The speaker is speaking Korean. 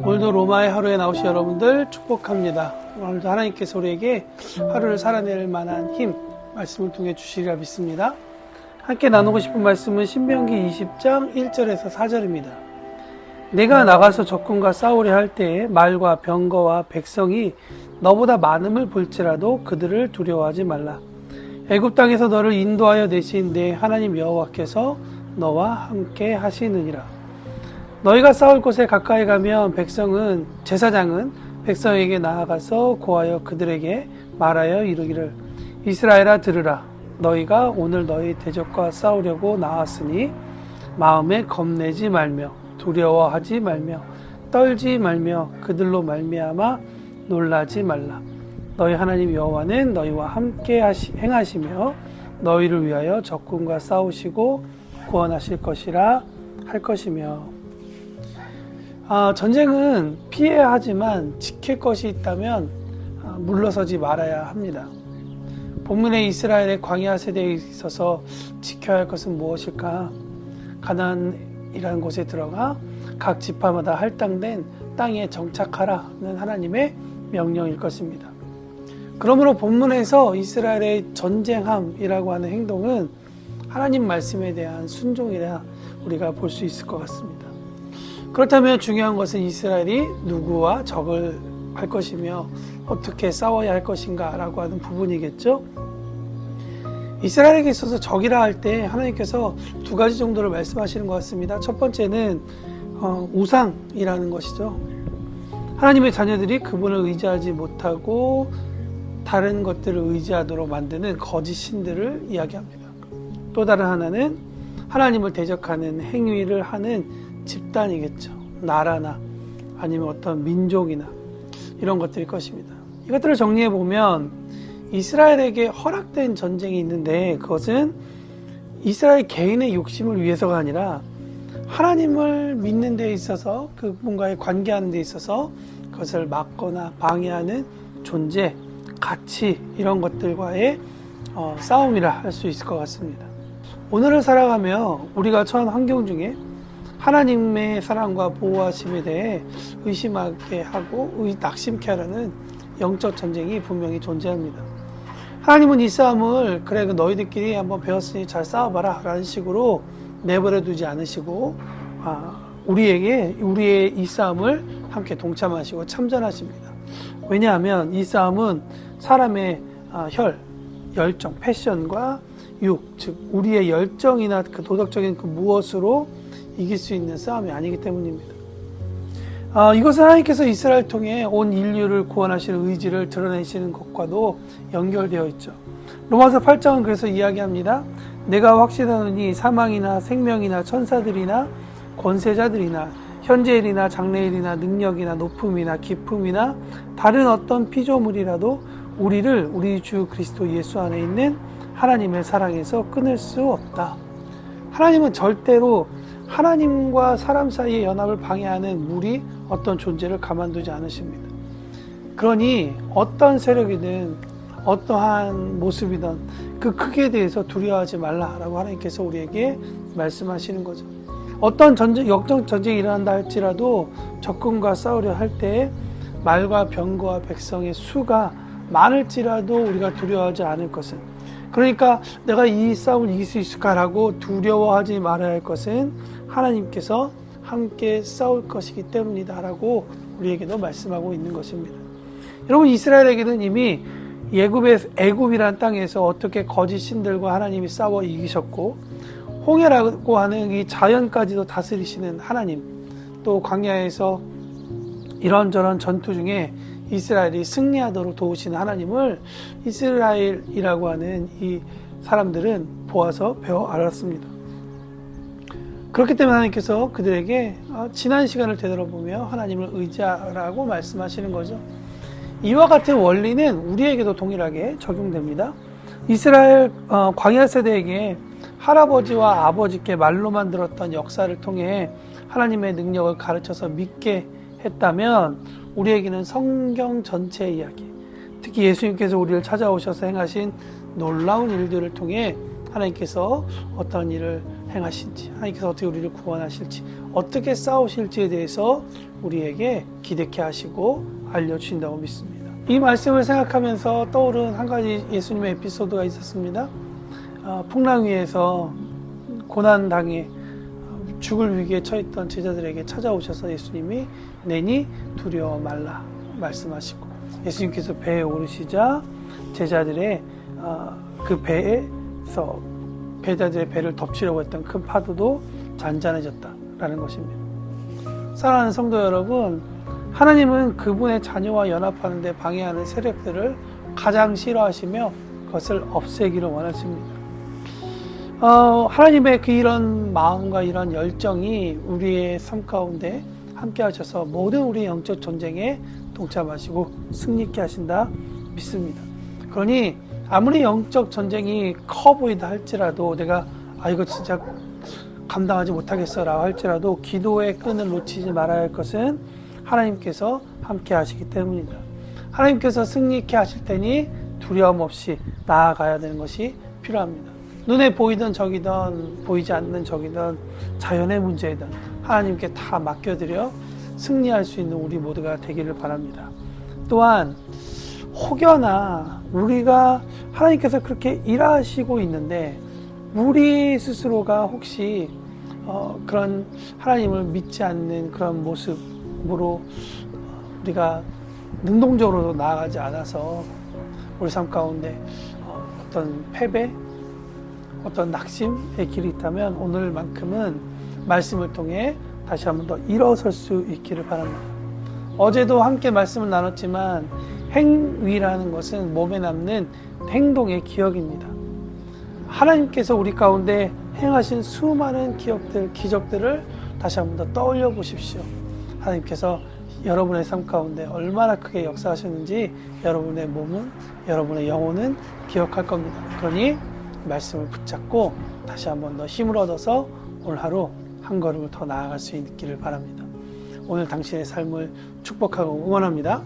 오늘도 로마의 하루에 나오신 여러분들 축복합니다. 오늘도 하나님께서 우리에게 하루를 살아낼 만한 힘, 말씀을 통해 주시리라 믿습니다. 함께 나누고 싶은 말씀은 신명기 20장 1절에서 4절입니다. 내가 나가서 적군과 싸우려 할 때에 말과 병거와 백성이 너보다 많음을 볼지라도 그들을 두려워하지 말라. 애굽 땅에서 너를 인도하여 내신 내 하나님 여호와께서 너와 함께 하시느니라. 너희가 싸울 곳에 가까이 가면 제사장은 백성에게 나아가서 고하여 그들에게 말하여 이르기를 이스라엘아 들으라. 너희가 오늘 너희 대적과 싸우려고 나왔으니 마음에 겁내지 말며 두려워하지 말며 떨지 말며 그들로 말미암아 놀라지 말라. 너희 하나님 여호와는 너희와 함께 행하시며 너희를 위하여 적군과 싸우시고 구원하실 것이라 할 것이며. 전쟁은 피해야 하지만 지킬 것이 있다면 물러서지 말아야 합니다. 본문의 이스라엘의 광야 세대에 있어서 지켜야 할 것은 무엇일까? 가나안이라는 곳에 들어가 각 지파마다 할당된 땅에 정착하라는 하나님의 명령일 것입니다. 그러므로 본문에서 이스라엘의 전쟁함이라고 하는 행동은 하나님 말씀에 대한 순종이라 우리가 볼 수 있을 것 같습니다. 그렇다면 중요한 것은 이스라엘이 누구와 적을 할 것이며 어떻게 싸워야 할 것인가 라고 하는 부분이겠죠. 이스라엘에게 있어서 적이라 할 때 하나님께서 두 가지 정도를 말씀하시는 것 같습니다. 첫 번째는 우상이라는 것이죠. 하나님의 자녀들이 그분을 의지하지 못하고 다른 것들을 의지하도록 만드는 거짓 신들을 이야기합니다. 또 다른 하나는 하나님을 대적하는 행위를 하는 집단이겠죠. 나라나 아니면 어떤 민족이나 이런 것들일 것입니다. 이것들을 정리해 보면 이스라엘에게 허락된 전쟁이 있는데 그것은 이스라엘 개인의 욕심을 위해서가 아니라 하나님을 믿는 데 있어서 그분과의 관계하는 데 있어서 그것을 막거나 방해하는 존재, 가치 이런 것들과의 싸움이라 할 수 있을 것 같습니다. 오늘을 살아가며 우리가 처한 환경 중에 하나님의 사랑과 보호하심에 대해 의심하게 하고 낙심케 하라는 영적 전쟁이 분명히 존재합니다. 하나님은 이 싸움을 그래 너희들끼리 한번 배웠으니 잘 싸워봐라 라는 식으로 내버려 두지 않으시고 우리의 이 싸움을 함께 동참하시고 참전하십니다. 왜냐하면 이 싸움은 사람의 열정, 패션과 즉 우리의 열정이나 그 도덕적인 그 무엇으로 이길 수 있는 싸움이 아니기 때문입니다. 이것은 하나님께서 이스라엘 통해 온 인류를 구원하시는 의지를 드러내시는 것과도 연결되어 있죠. 로마서 8장은 그래서 이야기합니다. 내가 확신하노니 사망이나 생명이나 천사들이나 권세자들이나 현재일이나 장래일이나 능력이나 높음이나 깊음이나 다른 어떤 피조물이라도 우리를 우리 주 그리스도 예수 안에 있는 하나님의 사랑에서 끊을 수 없다. 하나님은 절대로 하나님과 사람 사이의 연합을 방해하는 무리 어떤 존재를 가만두지 않으십니다. 그러니 어떤 세력이든 어떠한 모습이든 그 크기에 대해서 두려워하지 말라라고 하나님께서 우리에게 말씀하시는 거죠. 어떤 역적 전쟁이 일어난다 할지라도 적군과 싸우려 할 때 말과 병거와 백성의 수가 많을지라도 우리가 두려워하지 않을 것은, 그러니까 내가 이 싸움을 이길 수 있을까라고 두려워하지 말아야 할 것은 하나님께서 함께 싸울 것이기 때문이다 라고 우리에게도 말씀하고 있는 것입니다. 여러분, 이스라엘에게는 이미 애굽이란 땅에서 어떻게 거짓 신들과 하나님이 싸워 이기셨고 홍해라고 하는 이 자연까지도 다스리시는 하나님, 또 광야에서 이런저런 전투 중에 이스라엘이 승리하도록 도우시는 하나님을 이스라엘이라고 하는 이 사람들은 보아서 배워 알았습니다. 그렇기 때문에 하나님께서 그들에게 지난 시간을 되돌아보며 하나님을 의지하라고 말씀하시는 거죠. 이와 같은 원리는 우리에게도 동일하게 적용됩니다. 이스라엘 광야 세대에게 할아버지와 아버지께 말로만 들었던 역사를 통해 하나님의 능력을 가르쳐서 믿게 했다면 우리에게는 성경 전체의 이야기, 특히 예수님께서 우리를 찾아오셔서 행하신 놀라운 일들을 통해 하나님께서 어떤 일을 행하신지, 하나님께서 어떻게 우리를 구원하실지, 어떻게 싸우실지에 대해서 우리에게 기대케 하시고 알려주신다고 믿습니다. 이 말씀을 생각하면서 떠오른 한 가지 예수님의 에피소드가 있었습니다. 풍랑 위에서 고난당해 죽을 위기에 처했던 제자들에게 찾아오셔서 예수님이 내니 두려워 말라 말씀하시고, 예수님께서 배에 오르시자 제자들의 그 배에서 제자들의 배를 덮치려고 했던 큰 파도도 잔잔해졌다라는 것입니다. 사랑하는 성도 여러분, 하나님은 그분의 자녀와 연합하는 데 방해하는 세력들을 가장 싫어하시며 그것을 없애기를 원하십니다. 하나님의 이런 마음과 이런 열정이 우리의 삶 가운데 함께 하셔서 모든 우리 영적 전쟁에 동참하시고 승리케 하신다 믿습니다. 그러니 아무리 영적 전쟁이 커 보인다 할지라도, 내가 이거 진짜 감당하지 못하겠어 라고 할지라도 기도의 끈을 놓치지 말아야 할 것은 하나님께서 함께 하시기 때문이다. 하나님께서 승리케 하실 테니 두려움 없이 나아가야 되는 것이 필요합니다. 눈에 보이던 적이든 보이지 않는 적이든 자연의 문제이든 하나님께 다 맡겨드려 승리할 수 있는 우리 모두가 되기를 바랍니다. 또한 혹여나 우리가 하나님께서 그렇게 일하시고 있는데 우리 스스로가 혹시 그런 하나님을 믿지 않는 그런 모습으로 우리가 능동적으로 나아가지 않아서 우리 삶 가운데 어떤 패배, 어떤 낙심의 길이 있다면 오늘만큼은 말씀을 통해 다시 한번 더 일어설 수 있기를 바랍니다. 어제도 함께 말씀을 나눴지만 행위라는 것은 몸에 남는 행동의 기억입니다. 하나님께서 우리 가운데 행하신 수많은 기적들을 다시 한번 더 떠올려 보십시오. 하나님께서 여러분의 삶 가운데 얼마나 크게 역사하셨는지 여러분의 몸은, 여러분의 영혼은 기억할 겁니다. 그러니 말씀을 붙잡고 다시 한번 더 힘을 얻어서 오늘 하루 한 걸음을 더 나아갈 수 있기를 바랍니다. 오늘 당신의 삶을 축복하고 응원합니다.